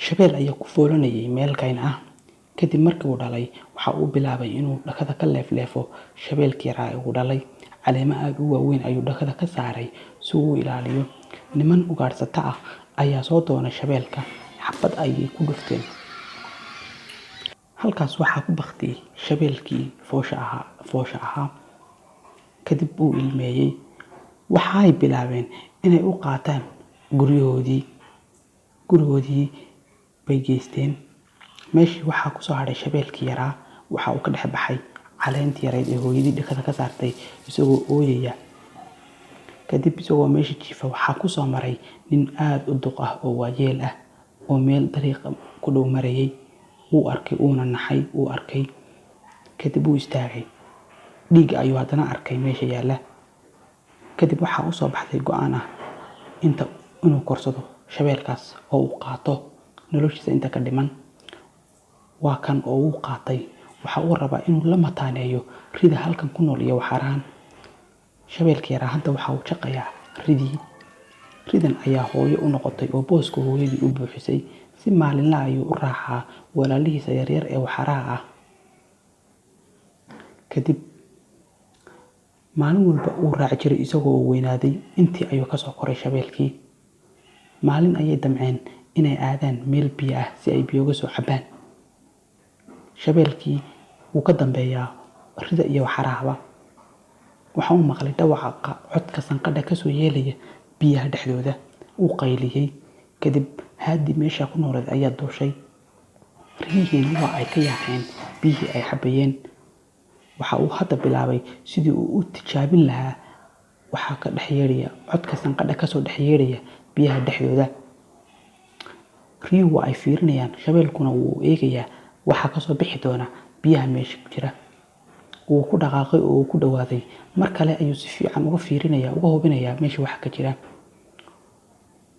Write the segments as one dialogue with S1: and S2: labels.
S1: Shabeel ayaa ku foolanayay meel kayn ah. Kadib markii uu dhalay, waxa uu bilaabay inuu dhakada ka leefleefo shabeelkii yaraa ee uu dhalay. Caleemo aad u waaweyn ayuu dhakada ka saaray si uu u ilaaliyo. Niman ugaadhsato ah ayaa soo doonay shabeelka. Xabad ayay ku dhufteen. Halkaas waxaa ku baktiyay shabeelkii foosha ahaa. Kadib uu ilmeeyay. Waxay bilaabeen inay u qaataan gurigoodii bay geysteen. Meeshii waxaa ku soo hadhay shabeelkii yaraa. Waxa uu ka dhex baxay caleentii yareed ee hooyadii dhakada ka saartay isagoo ooyaya. Kadib isagoo meeshii jiifa waxaa ku soo maray nin aad u duq ah oo waayeel ah oo meel dariiqa ku dhow marayay. Wuu arkay uuna naxay uu arkay. Kadib wuu istaagay. Dhiig ayuu haddana arkay meesha yaala. Kadib waxaa u soo baxday go'aan ah inuu korsado shabeelkaas oo uu qaato noloshiisa inta ka dhiman. Waa kan oo uu qaatay. Waxa uu rabaa inuu la mataaneeyo rida halkan ku nool iyo waxarahan. Shabeelkii yaraa hadda waxa uu shaqayaa ridii. Ridan ayaa hooyo u noqotay oo booska hooyadii u buuxisay. Si maalinle ayuu u raacaa walaalihiisa yaryar ee waxaraha ah. Kadib maalin walba uu raaci jiray isagoo weynaaday. Intii ayuu ka soo koray shabeelkii. Maalin ayay damceen inay aadaan meel biyo ah si ay biyo uga soo cabaan. Shabeelkii wuu ka dambeeyaa rida iyo waxarahaba. Waxa uu maqlay dhawaqa codka sanqadha ka soo yeelaya biyaha dhexdooda. Uu qayliyay. Kadib haddii meesha ku nooled ayaa dooshay. Riyihiina waa ay ka yaaceen biyihii ay cabayeen. Waxa uu hadda bilaabay sidii uu u tijaabin lahaa waxa ka dhex yeelaya codka sanqadha ka soo dhex yeelaya biyaha dhexdooda. Riyuhu waa ay fiirinayaan. Shabeelkuna wuu eegayaa waxa ka soo bixi doona biyaha meesha ku jira. Wuu ku dhaqaaqay oo uu ku dhawaaday. Mar kale ayuu si fiican uga hubinayaa meesha waxa ka jira.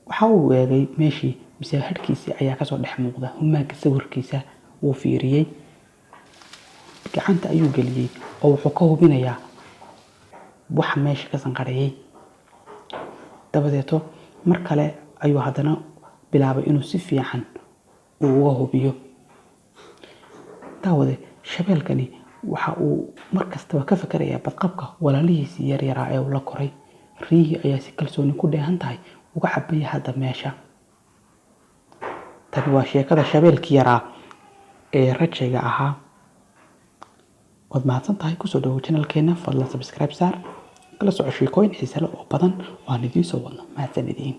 S1: Waxa uu eegay meeshii mise hadhkiisii ayaa ka soo dhex muuqda. Humaaga sawirkiisa wuu fiiriyay. Gacanta ayuu geliyay oo wuxuu ka hubinayaa waxa meesha ka sanqadhayay. Dabadeeto mar kale ayuu haddana bilaabay inuu si fiican uga hubiyo. Daawade shabeelkani waxa uu markastaba ka fikirayaa badqabka walaalihiisii yaryaraa ee uu la koray. Riyihii ayaa si kalsooni ku dheehan tahay uga cabaya hadda meesha. Tani waa sheekada shabeelkii yaraa ee rajayga ahaa. Waad mahadsan tahay ku soo dhawow channelkeena. Fadlan subscribe saar. Kala soco sheekooyin xiiso leh oo badan oo aan idiin soo wadno. Mahadsanidin.